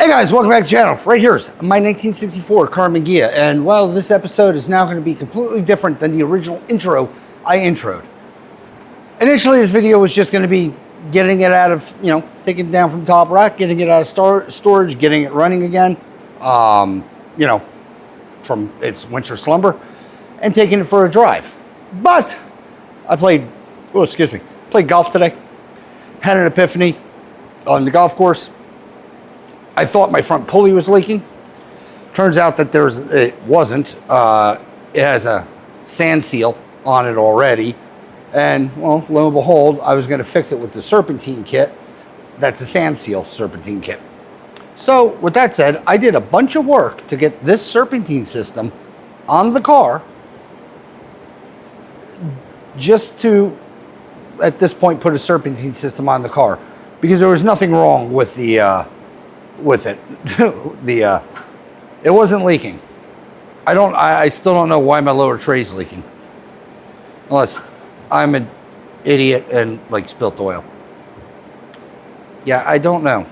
Hey guys, welcome back to the channel. Right here's my 1964 Karmann Ghia, and well, this episode is now going to be completely different than the original intro I introed. Initially, this video was just going to be getting it out of, taking it down from top rack, getting it out of storage, getting it running again, from its winter slumber, and taking it for a drive. But I played golf today, had an epiphany on the golf course. I thought my front pulley was leaking. Turns out that it wasn't. It has a sand seal on it already. And, well, lo and behold, I was going to fix it with the Serpentine kit. That's a sand seal Serpentine kit. So, with that said, I did a bunch of work to get this Serpentine system on the car just to, at this point, put a Serpentine system on the car. Because there was nothing wrong with it. It wasn't leaking. I still don't know why my lower tray's leaking. Unless I'm an idiot and spilt oil. Yeah, I don't know.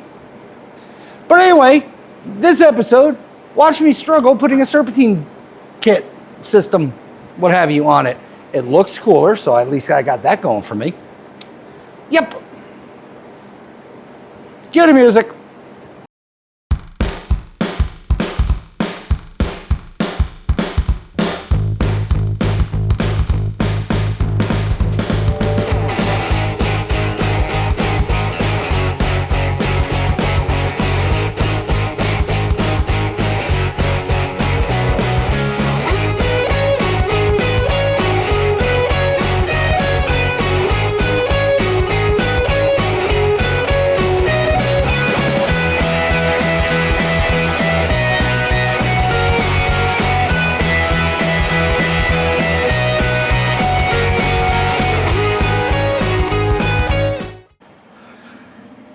But anyway, this episode, watch me struggle putting a Serpentine kit system, what have you, on it. It looks cooler, so at least I got that going for me. Yep. Cue the music.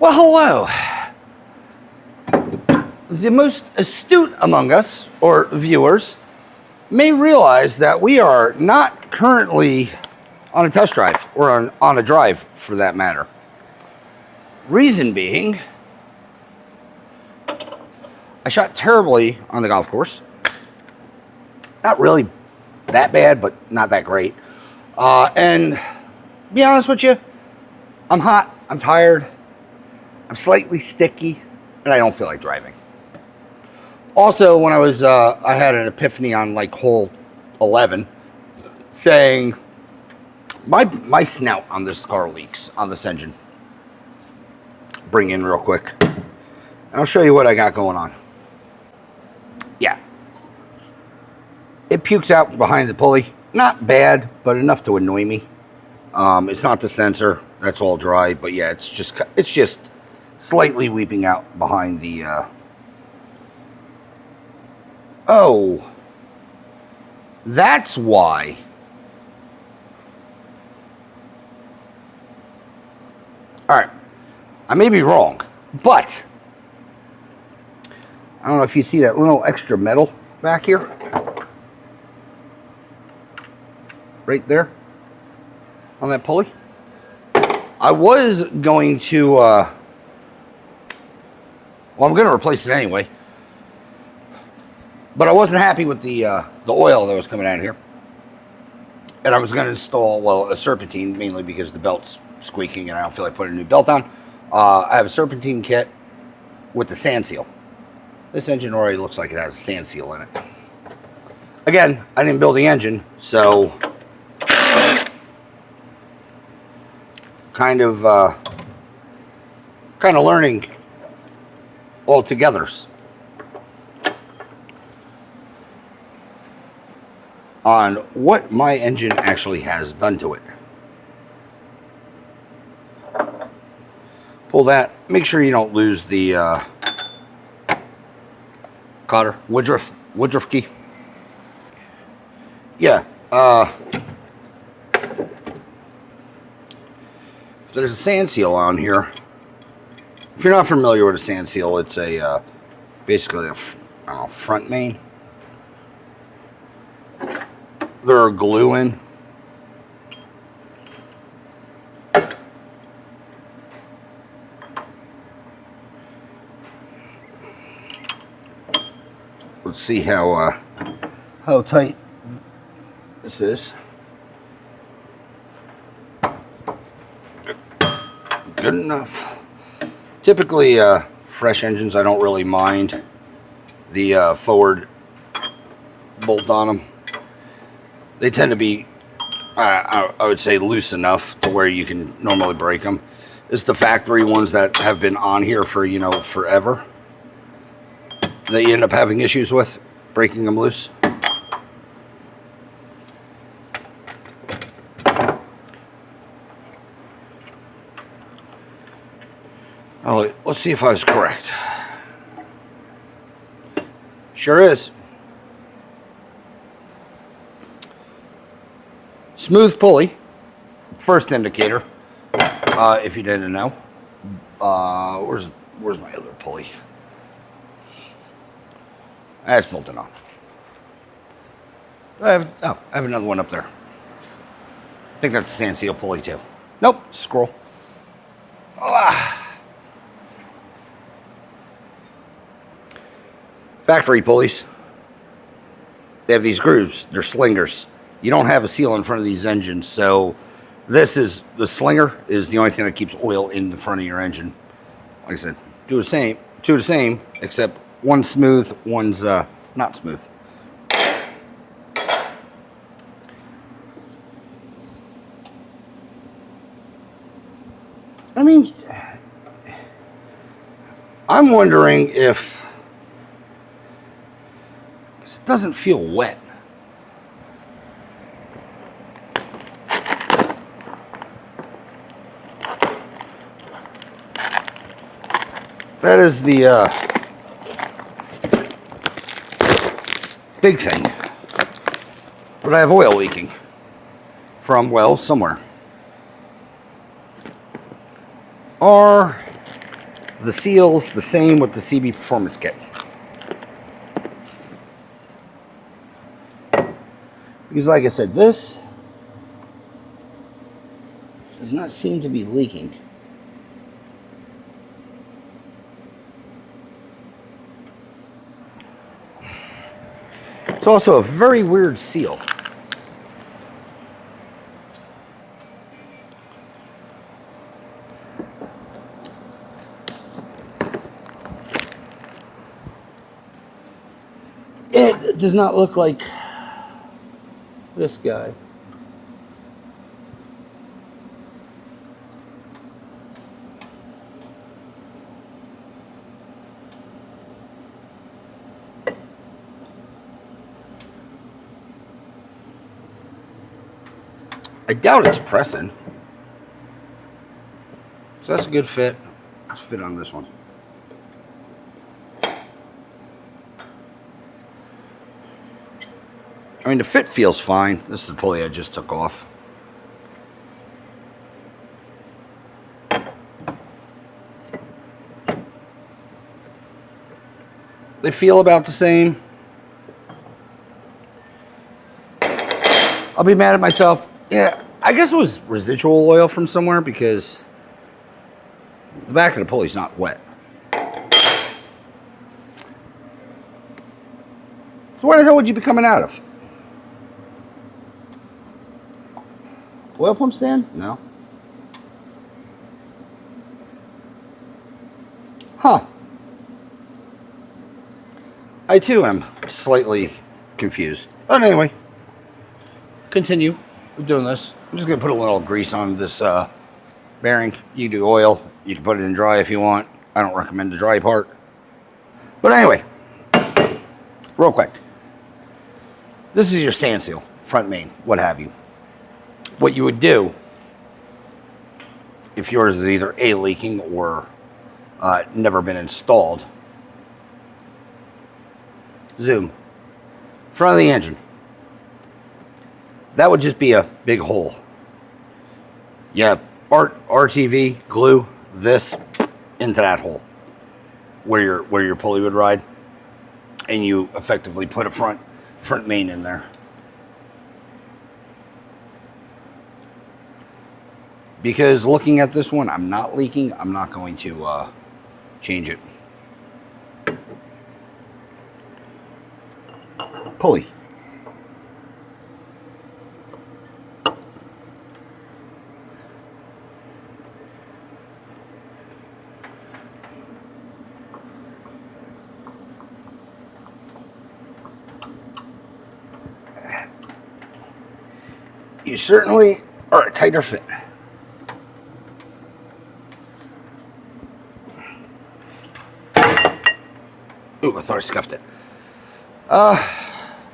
Well, hello. The most astute among us, or viewers, may realize that we are not currently on a test drive, or on a drive for that matter. Reason being, I shot terribly on the golf course. Not really that bad, but not that great. And to be honest with you, I'm hot, I'm tired, I'm slightly sticky, and I don't feel like driving. Also, when I had an epiphany on hole 11, saying my snout on this car leaks on this engine. Bring in real quick. I'll show you what I got going on. Yeah. It pukes out behind the pulley. Not bad, but enough to annoy me. It's not the sensor. That's all dry, but yeah, it's just slightly weeping out behind the, Oh, that's why. Alright, I may be wrong, but I don't know if you see that little extra metal back here. Right there on that pulley. I was going to, well, I'm going to replace it anyway. But I wasn't happy with the oil that was coming out of here. And I was going to install, well, a Serpentine, mainly because the belt's squeaking and I don't feel like putting a new belt on. I have a Serpentine kit with the sand seal. This engine already looks like it has a sand seal in it. Again, I didn't build the engine, so kind of learning altogether on what my engine actually has done to it. Pull that. Make sure you don't lose the cotter, Woodruff key. Yeah. There's a sand seal on here. If you're not familiar with a sand seal, it's a basically a front main. They're glue in. Let's see how tight this is. Good enough. Typically, fresh engines, I don't really mind the forward bolt on them. They tend to be, I would say, loose enough to where you can normally break them. It's the factory ones that have been on here for, you know, forever that you end up having issues with breaking them loose. Oh, let's see if I was correct. Sure is. Smooth pulley, first indicator. If you didn't know, where's my other pulley? That's bolted on. I have another one up there. I think that's a sand seal pulley too. Nope, scroll. Factory pulleys. They have these grooves. They're slingers. You don't have a seal in front of these engines, so this is the slinger is the only thing that keeps oil in the front of your engine. Like I said, two the same, except one's smooth, one's not smooth. I mean, I'm wondering if this doesn't feel wet. That is the big thing. But I have oil leaking from, well, somewhere. Are the seals the same with the CB Performance Kit? Because like I said, this does not seem to be leaking. It's also a very weird seal. It does not look like this guy. I doubt it's pressing. So that's a good fit. Let's fit on this one. I mean, the fit feels fine. This is the pulley I just took off. They feel about the same. I'll be mad at myself. Yeah, I guess it was residual oil from somewhere because the back of the pulley's not wet. So where the hell would you be coming out of? Oil pump stand? No. Huh. I too am slightly confused. But anyway, continue. We're doing this. I'm just going to put a little grease on this bearing. You can do oil. You can put it in dry if you want. I don't recommend the dry part. But anyway, real quick. This is your sand seal, front main, what have you. What you would do, if yours is either A, leaking or never been installed, zoom, front of the engine. That would just be a big hole. Yeah, RTV, glue this into that hole where your pulley would ride, and you effectively put a front main in there. Because looking at this one, I'm not leaking. I'm not going to change it. pulley. You certainly are a tighter fit. Ooh, I thought I scuffed it.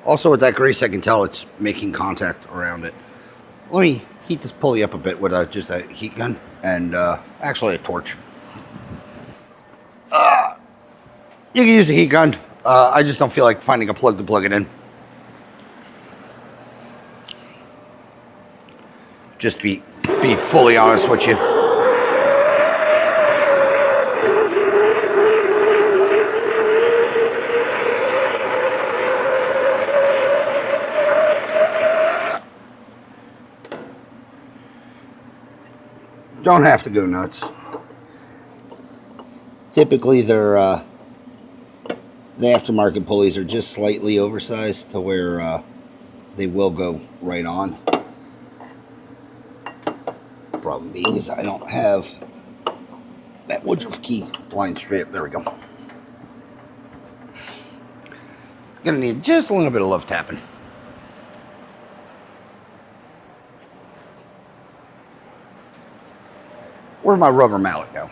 Also with that grease, I can tell it's making contact around it. Let me heat this pulley up a bit with just a heat gun and actually a torch. You can use a heat gun. I just don't feel like finding a plug to plug it in. Just be fully honest with you. Don't have to go nuts. Typically, the aftermarket pulleys are just slightly oversized to where they will go right on. Problem being is I don't have that Woodruff key line straight up. There we go. Gonna need just a little bit of love tapping. Where'd my rubber mallet go?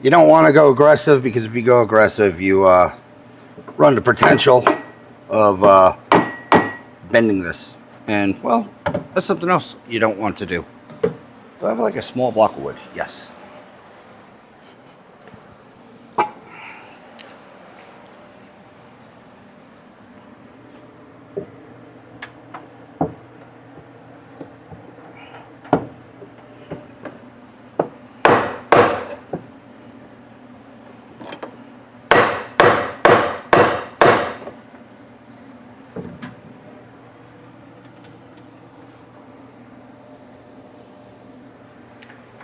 You don't want to go aggressive, because if you go aggressive, you run the potential of bending this. And, well, that's something else you don't want to do. Do I have like a small block of wood? Yes.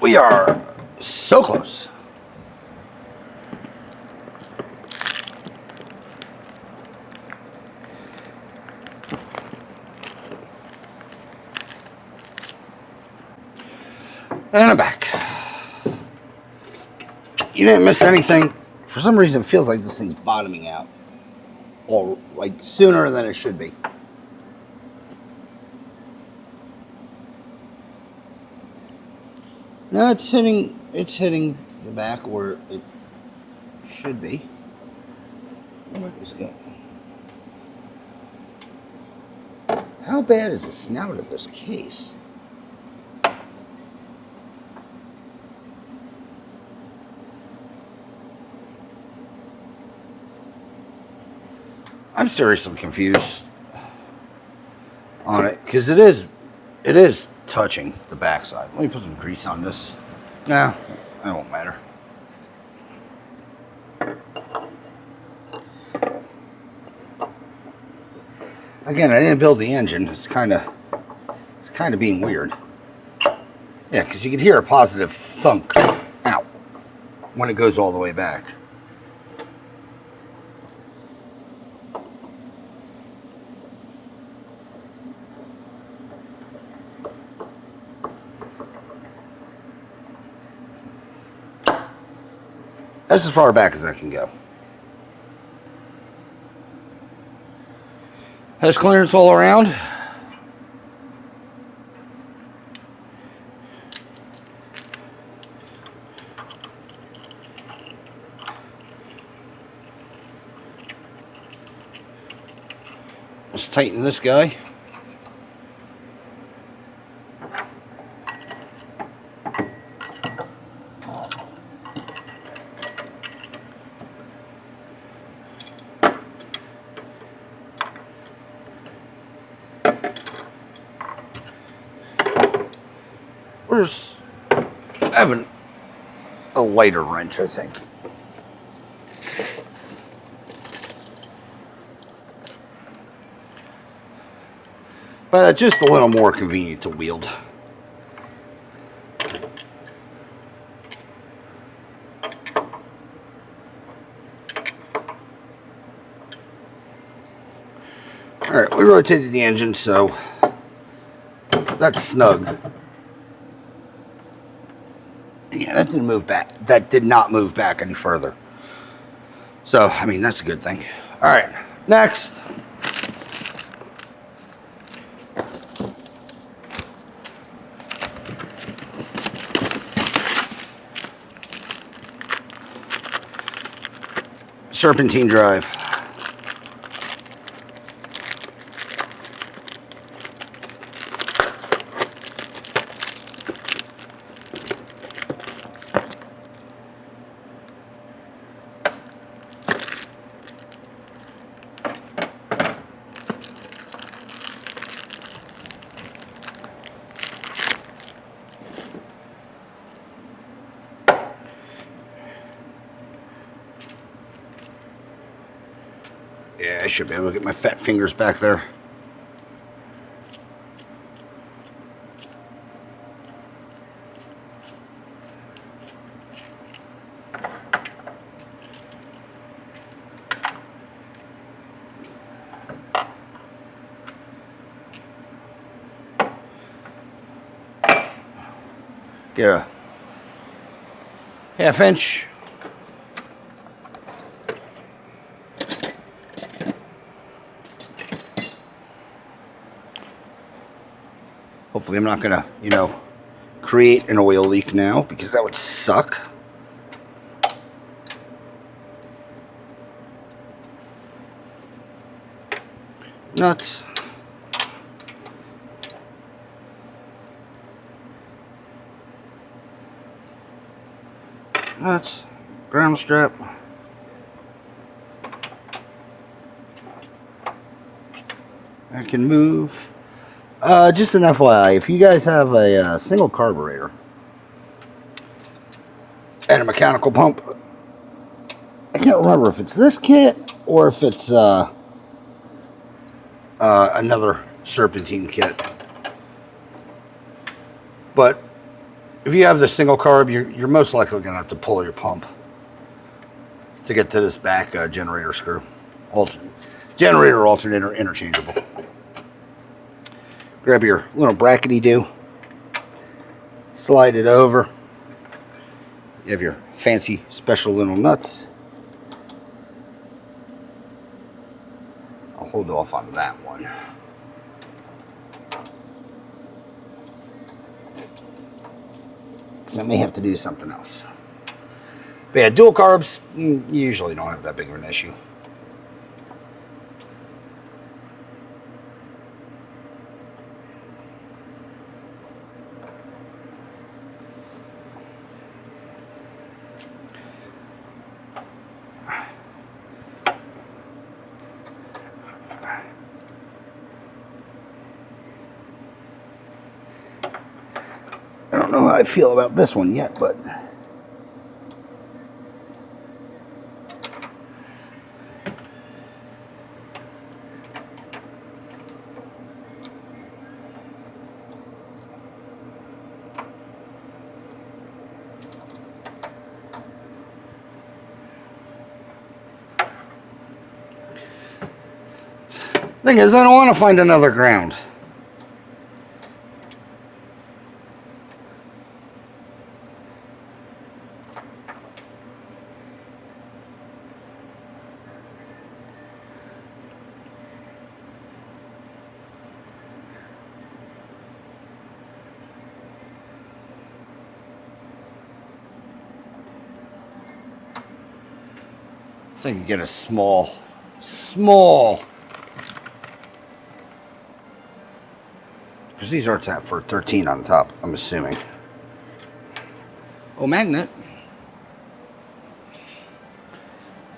We are so close. And I'm back. You didn't miss anything. For some reason, it feels like this thing's bottoming out. Or like sooner than it should be. No, it's hitting the back where it should be. Where is it? How bad is the snout of this case? I'm seriously confused on it, because it is touching the backside. Let me put some grease on this. Nah, that won't matter. Again, I didn't build the engine. It's kind of being weird. Yeah, because you can hear a positive thunk out when it goes all the way back. That's as far back as I can go. Has clearance all around. Let's tighten this guy. Where's I have a lighter wrench, I think. but just a little more convenient to wield. Alright, we rotated the engine, so that's snug. Yeah, that didn't move back. That did not move back any further. So, I mean, that's a good thing. Alright, next. Serpentine drive. Yeah, I should be able to get my fat fingers back there. Get a ½ inch. Hopefully I'm not going to, you know, create an oil leak now, because that would suck. Nuts. Nuts. Ground strap. I can move. Just an FYI, if you guys have a single carburetor and a mechanical pump, I can't remember if it's this kit or if it's another Serpentine kit. But if you have the single carb, you're most likely going to have to pull your pump to get to this back generator screw. Generator alternator interchangeable. Grab your little brackety-do, slide it over. You have your fancy special little nuts. I'll hold off on that one. I may have to do something else. But yeah, dual carbs, you usually don't have that big of an issue. I don't know how I feel about this one yet, but thing is, I don't want to find another ground. I think you get a small, because these are tapped for 13 on the top, I'm assuming. Oh, magnet.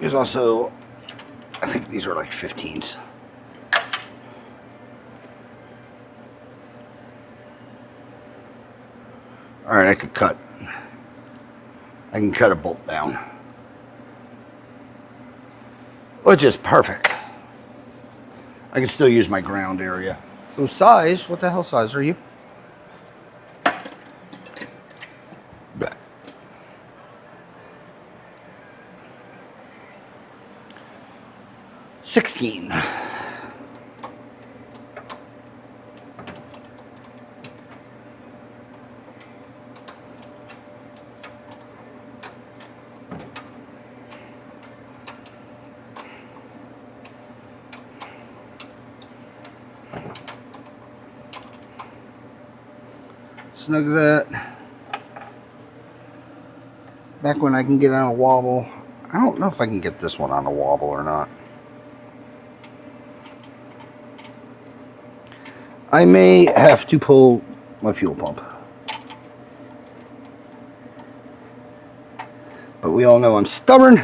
There's also, I think these are like 15s. All right, I can cut a bolt down, which is perfect. I can still use my ground area. Oh, size? What the hell size are you? Bleh. 16. Snug that. Back when I can get on a wobble. I don't know if I can get this one on a wobble or not. I may have to pull my fuel pump. But we all know I'm stubborn.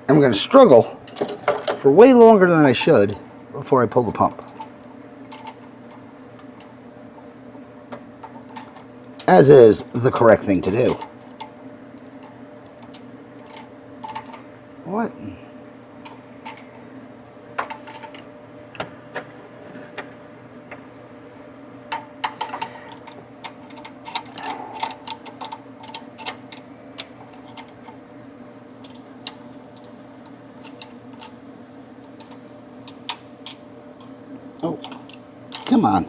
I'm going to struggle for way longer than I should before I pull the pump. As is the correct thing to do. What? Oh, come on.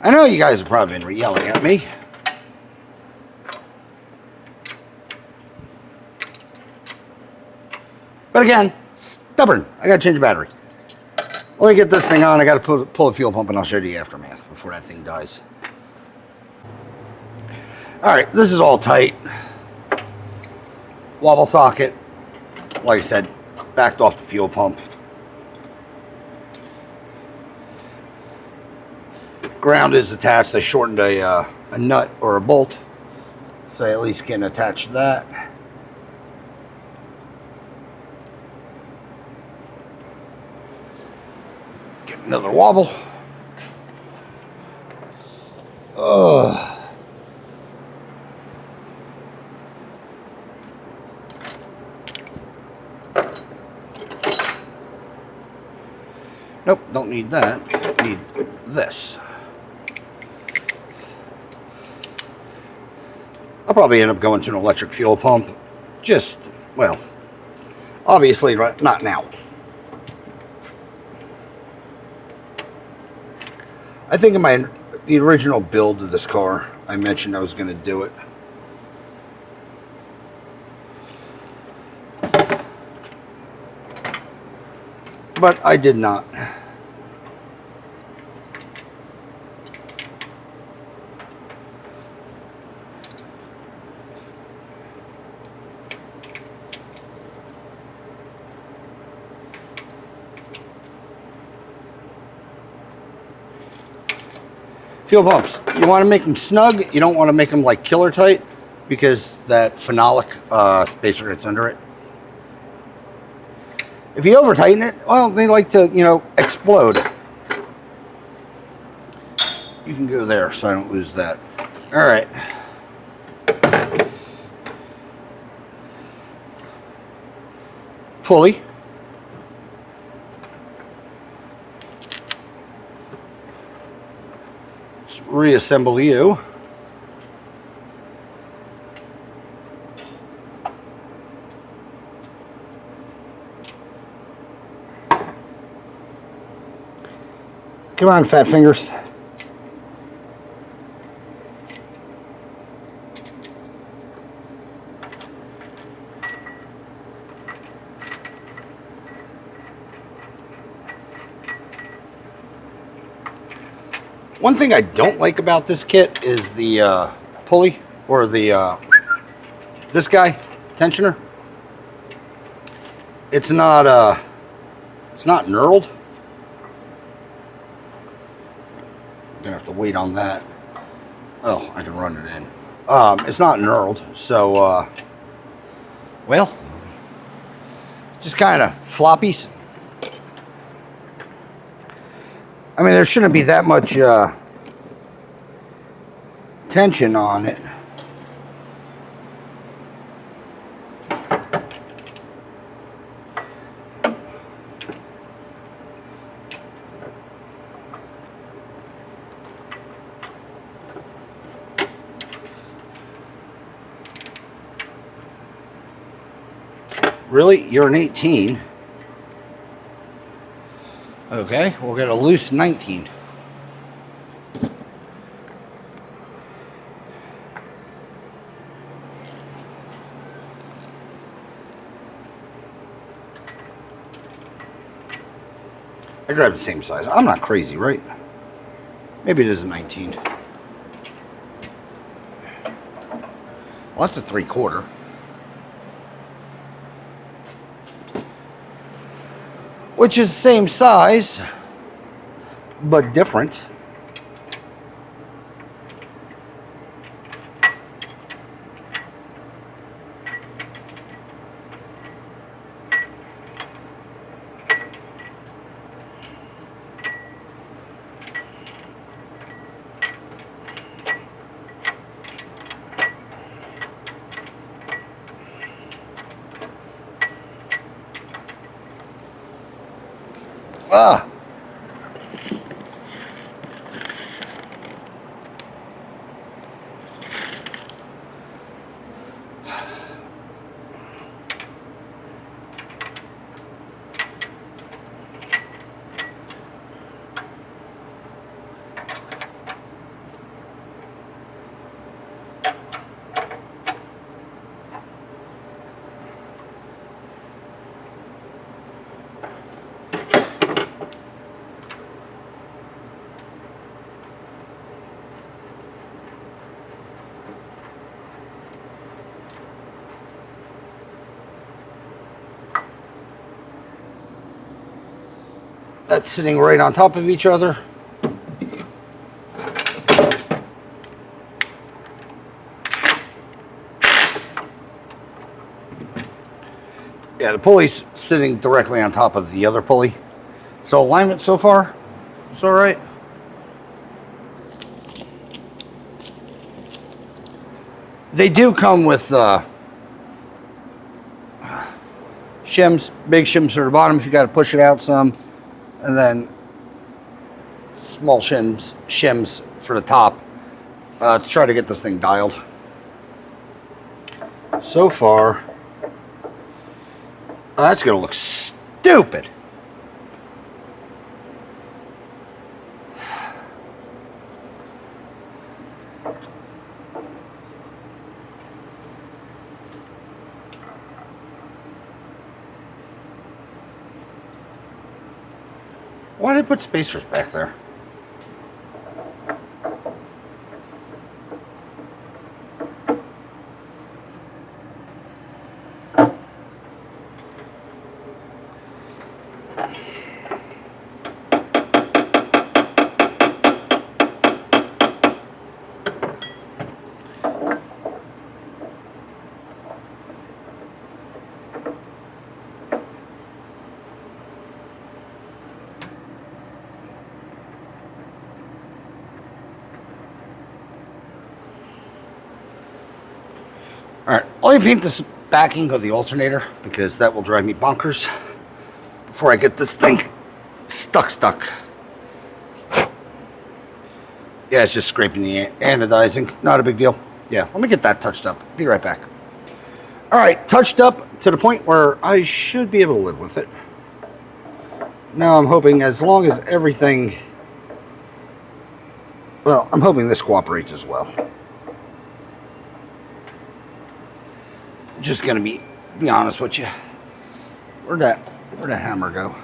I know you guys have probably been yelling at me. But again, stubborn. I gotta change the battery. Let me get this thing on. I gotta pull the fuel pump and I'll show you the aftermath before that thing dies. Alright, this is all tight. Wobble socket. Like I said, backed off the fuel pump. Ground is attached. I shortened a nut or a bolt, so I at least can attach that. Get another wobble. Ugh. Nope, don't need that. Need this. I'll probably end up going to an electric fuel pump. Just, well, obviously not now. I think in the original build of this car, I mentioned I was going to do it. But I did not. Fuel pumps, you want to make them snug. You don't want to make them like killer tight because that phenolic spacer gets under it. If you over tighten it, well, they like to, explode. You can go there so I don't lose that. All right. Pulley. Reassemble you. Come on, fat fingers. One thing I don't like about this kit is the pulley, or the this guy, tensioner. It's not knurled. I'm gonna have to wait on that. Oh, I can run it in. It's not knurled, so well, just kind of floppies. I mean, there shouldn't be that much tension on it. Really? You're an 18. Okay, we'll get a loose 19. I grabbed the same size. I'm not crazy, right? Maybe it is a 19. Well, that's a 3/4. Which is the same size, but different. Ah. That's sitting right on top of each other. Yeah, the pulley's sitting directly on top of the other pulley. So alignment so far, it's all right. They do come with shims, big shims for the bottom if you got to push it out some, and then small shims for the top to try to get this thing dialed. So far, that's gonna look stupid. Why did I put spacers back there? Alright, let me paint this backing of the alternator because that will drive me bonkers before I get this thing stuck. Yeah, it's just scraping the anodizing. Not a big deal. Yeah, let me get that touched up. Be right back. Alright, touched up to the point where I should be able to live with it. Now I'm hoping as long as everything... Well, I'm hoping this cooperates as well. Just gonna be honest with you. Where'd that hammer go?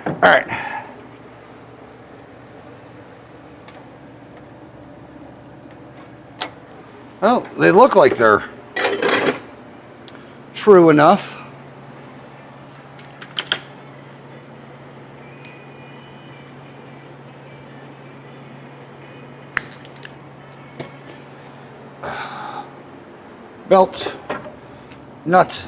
All right. Well, they look like they're true enough. Belt, nut.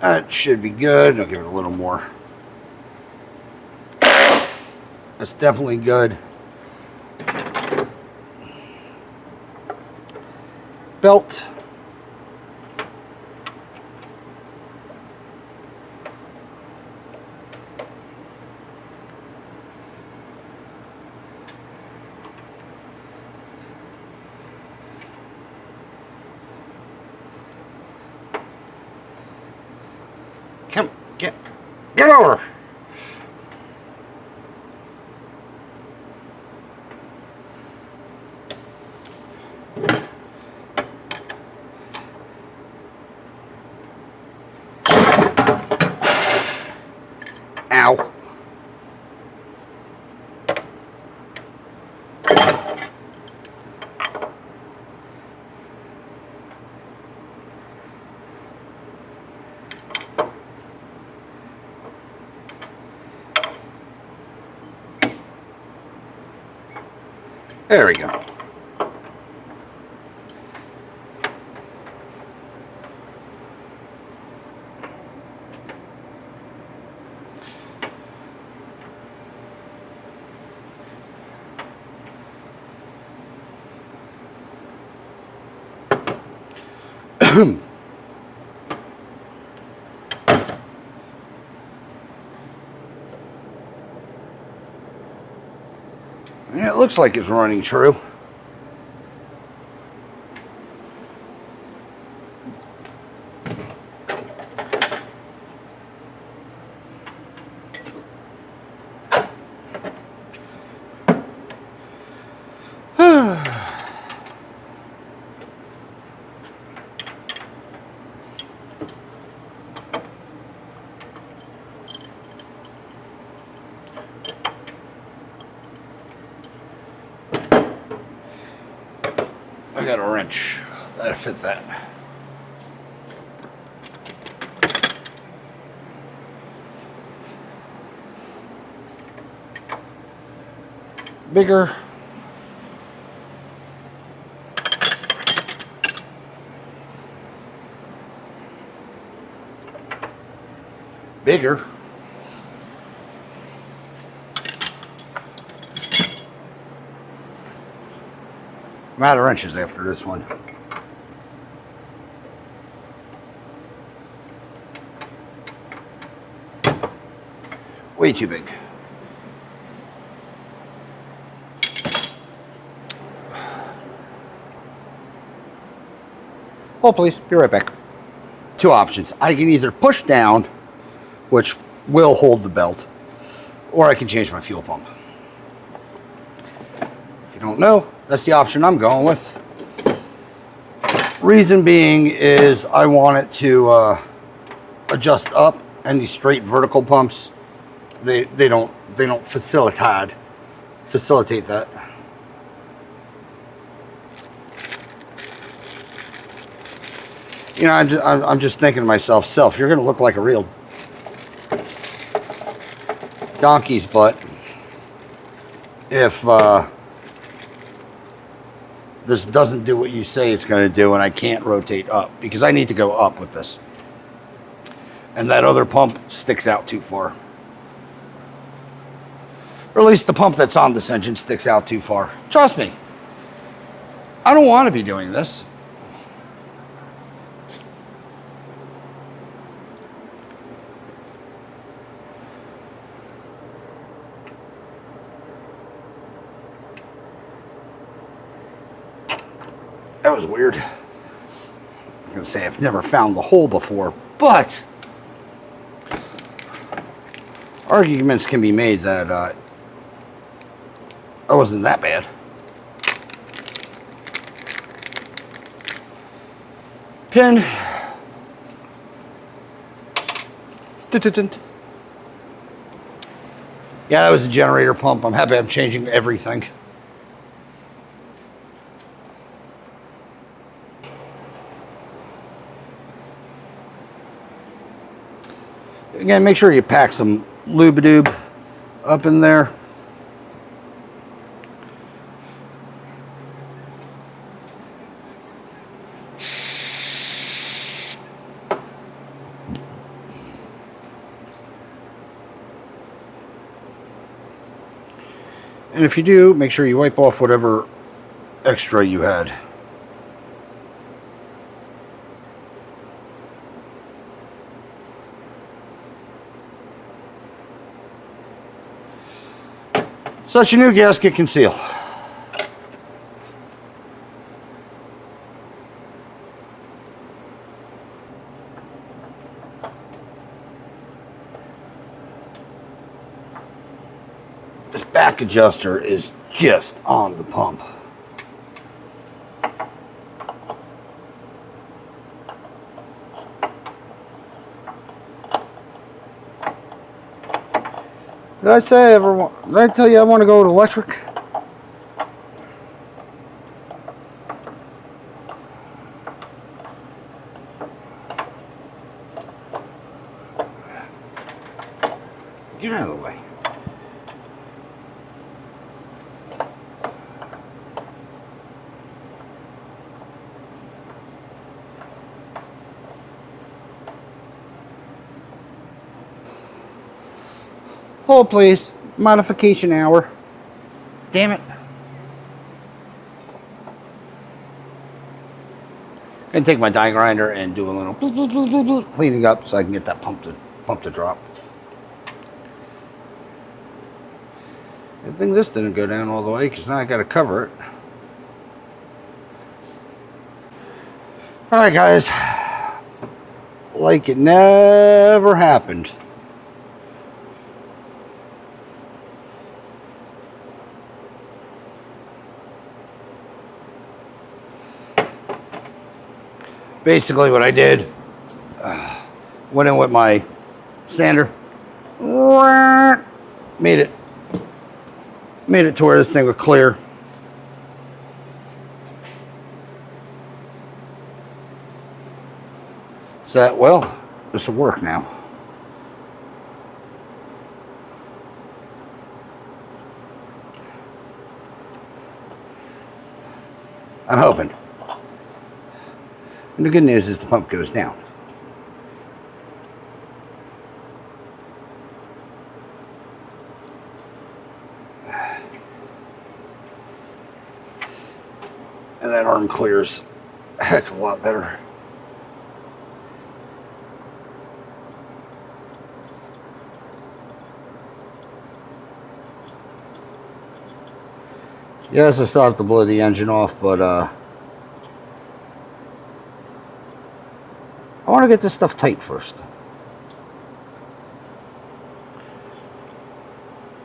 That should be good. I'll give it a little more. That's definitely good. Belt. Come, get over. Ow. There we go. Yeah, it looks like it's running true. I got a wrench. That'll fit that. Bigger. Bigger. I'm out of wrenches after this one. Way too big. Oh, please, be right back. Two options. I can either push down, which will hold the belt, or I can change my fuel pump. If you don't know, that's the option I'm going with. Reason being is I want it to adjust up, and these straight vertical pumps, they don't facilitate that. You know, I'm just thinking to myself, Self, you're going to look like a real donkey's butt if this doesn't do what you say it's going to do, and I can't rotate up, because I need to go up with this. And that other pump sticks out too far. Or at least the pump that's on this engine sticks out too far. Trust me, I don't want to be doing this. That was weird. I'm going to say I've never found the hole before, but arguments can be made that that wasn't that bad. Pin. Yeah, that was a generator pump. I'm happy I'm changing everything. Again, make sure you pack some Lubadube up in there. And if you do, make sure you wipe off whatever extra you had. Such a new gasket can seal. This back adjuster is just on the pump. Did I say did I tell you I want to go with electric? Get out of the way. Hold, please. Modification hour. Damn it. And take my die grinder and do a little cleaning up so I can get that pump to drop. Good thing this didn't go down all the way because now I got to cover it. All right, guys. Like it never happened. Basically what I did, went in with my sander, made it to where this thing would clear. So that, well, this will work now. I'm hoping. And the good news is the pump goes down. And that arm clears a heck of a lot better. Yes, I still have to blow the engine off, but I want to get this stuff tight first.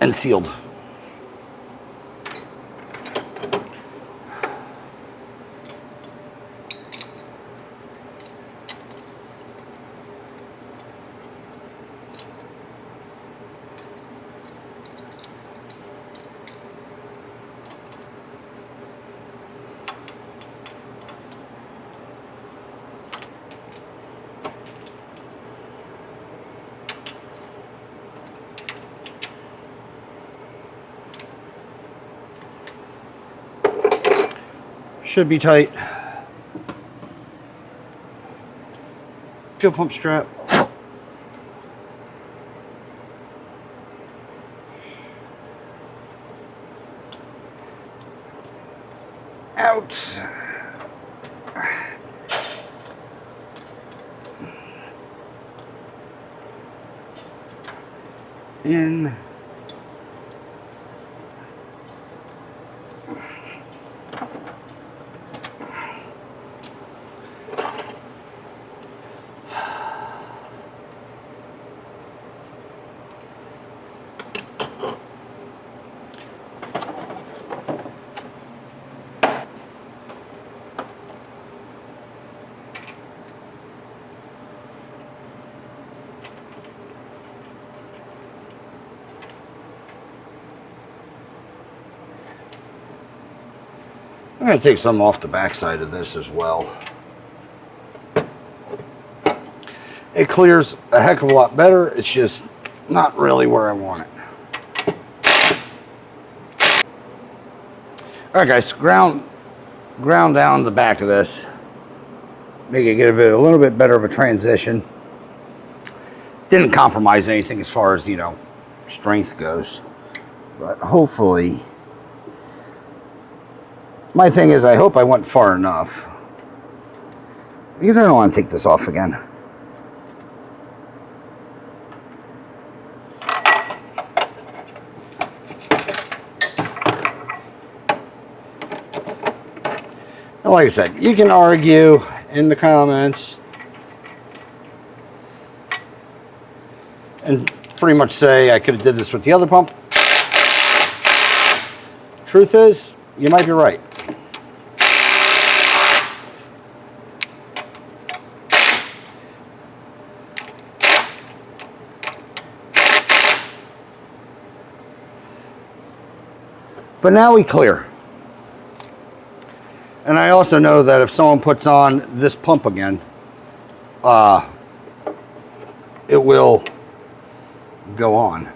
And sealed. Should be tight. Fuel pump strap. Out. In. I'm going to take some off the backside of this as well. It clears a heck of a lot better. It's just not really where I want it. Alright guys, ground down the back of this. Make it give it a little bit better of a transition. Didn't compromise anything as far as, you know, strength goes. But hopefully... My thing is, I hope I went far enough. Because I don't want to take this off again. And like I said, you can argue in the comments and pretty much say I could have did this with the other pump. Truth is, you might be right. But now we clear. And I also know that if someone puts on this pump again, it will go on.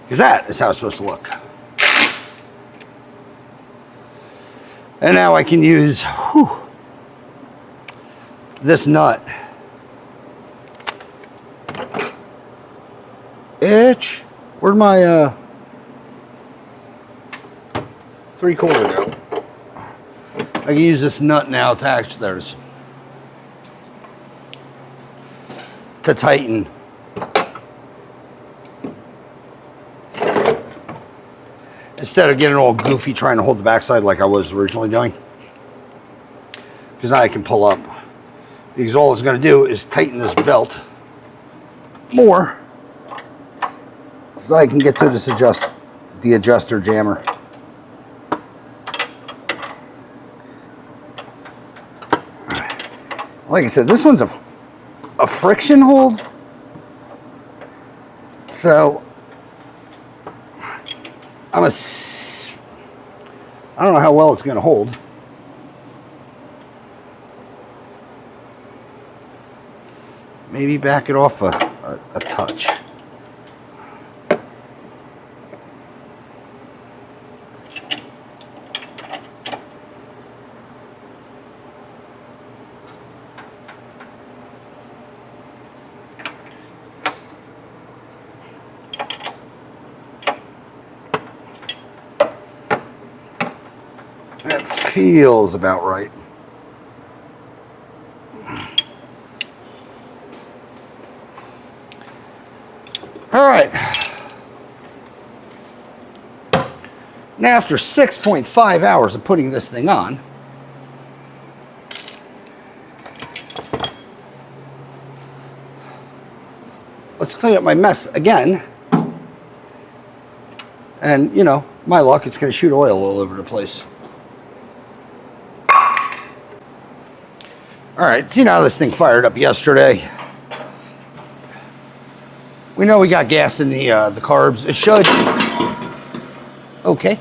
Because that is how it's supposed to look. And now I can use this nut. Where'd my 3/4 go? I can use this nut now attached to theirs to tighten. Instead of getting all goofy trying to hold the backside like I was originally doing. Because now I can pull up. Because all it's going to do is tighten this belt more. So I can get to this the adjuster jammer. Like I said, this one's a friction hold. So I don't know how well it's going to hold. Maybe back it off a touch. That feels about right. All right. Now, after 6.5 hours of putting this thing on, let's clean up my mess again. And, you know, my luck, it's going to shoot oil all over the place. All right, see now this thing fired up yesterday. We know we got gas in the carbs. It should, okay,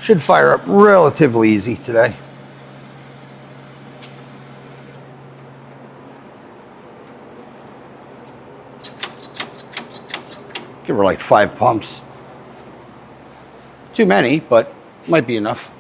should fire up relatively easy today. Give her like 5 pumps. Too many, but might be enough.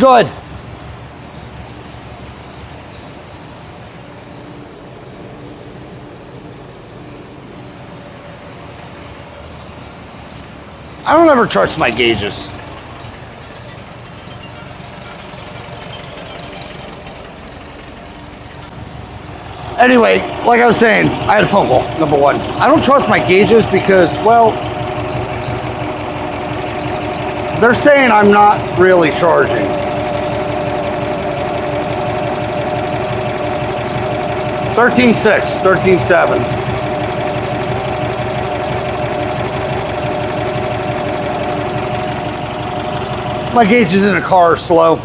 good. I don't ever trust my gauges. Anyway, like I was saying, I had a phone call, number one. I don't trust my gauges because, well, they're saying I'm not really charging. $13.6, $13.7. My gauges in the car are slow.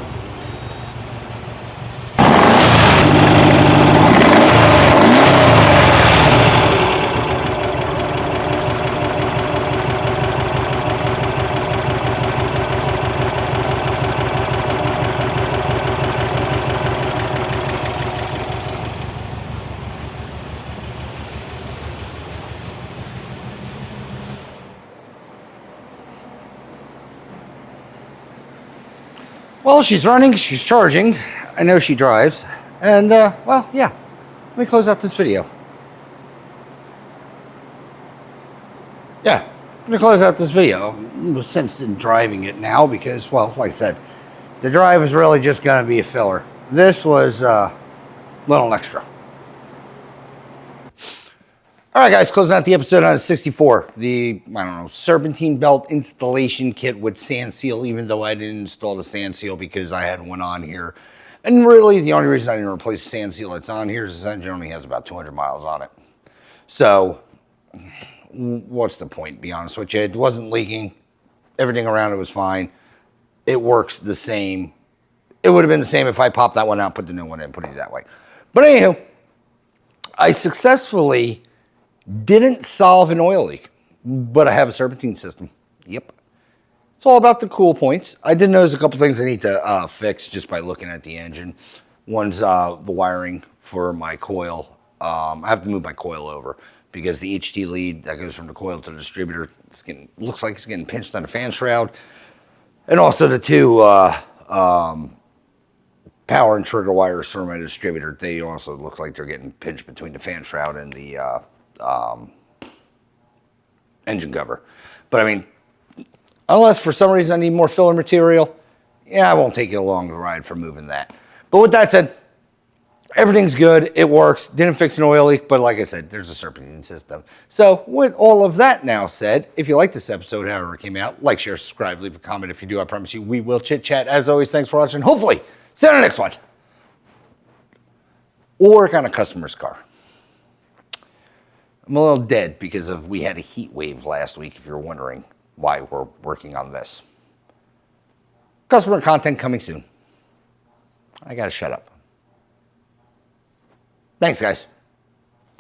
Well, she's running, she's charging. I know she drives. And, well, yeah. Let me close out this video. Yeah, let me close out this video. No sense in driving it now because, well, like I said, the drive is really just going to be a filler. This was a little extra. All right, guys, closing out the episode on 64. The, I don't know, Serpentine belt installation kit with sand seal, even though I didn't install the sand seal because I had one on here. And really, the only reason I didn't replace the sand seal that's on here is this engine only has about 200 miles on it. So, what's the point, to be honest with you? It wasn't leaking. Everything around it was fine. It works the same. It would have been the same if I popped that one out, put the new one in, put it that way. But anywho, I successfully didn't solve an oil leak, but I have a serpentine system. Yep. It's all about the cool points. I did notice a couple things I need to fix just by looking at the engine. One's the wiring for my coil. I have to move my coil over because the HT lead that goes from the coil to the distributor looks like it's getting pinched on the fan shroud. And also the two power and trigger wires for my distributor, they also look like they're getting pinched between the fan shroud and the engine cover. But I mean, unless for some reason I need more filler material, yeah, I won't take you along the ride for moving that. But with that said, everything's good. It works. Didn't fix an oil leak, but like I said, there's a serpentine system. So with all of that now said, if you like this episode, however it came out, like, share, subscribe, leave a comment. If you do, I promise you we will chit chat. As always, thanks for watching. Hopefully, see you on the next one. Or work on a customer's car. I'm a little dead because we had a heat wave last week, if you're wondering why we're working on this. Customer content coming soon. I gotta shut up. Thanks, guys.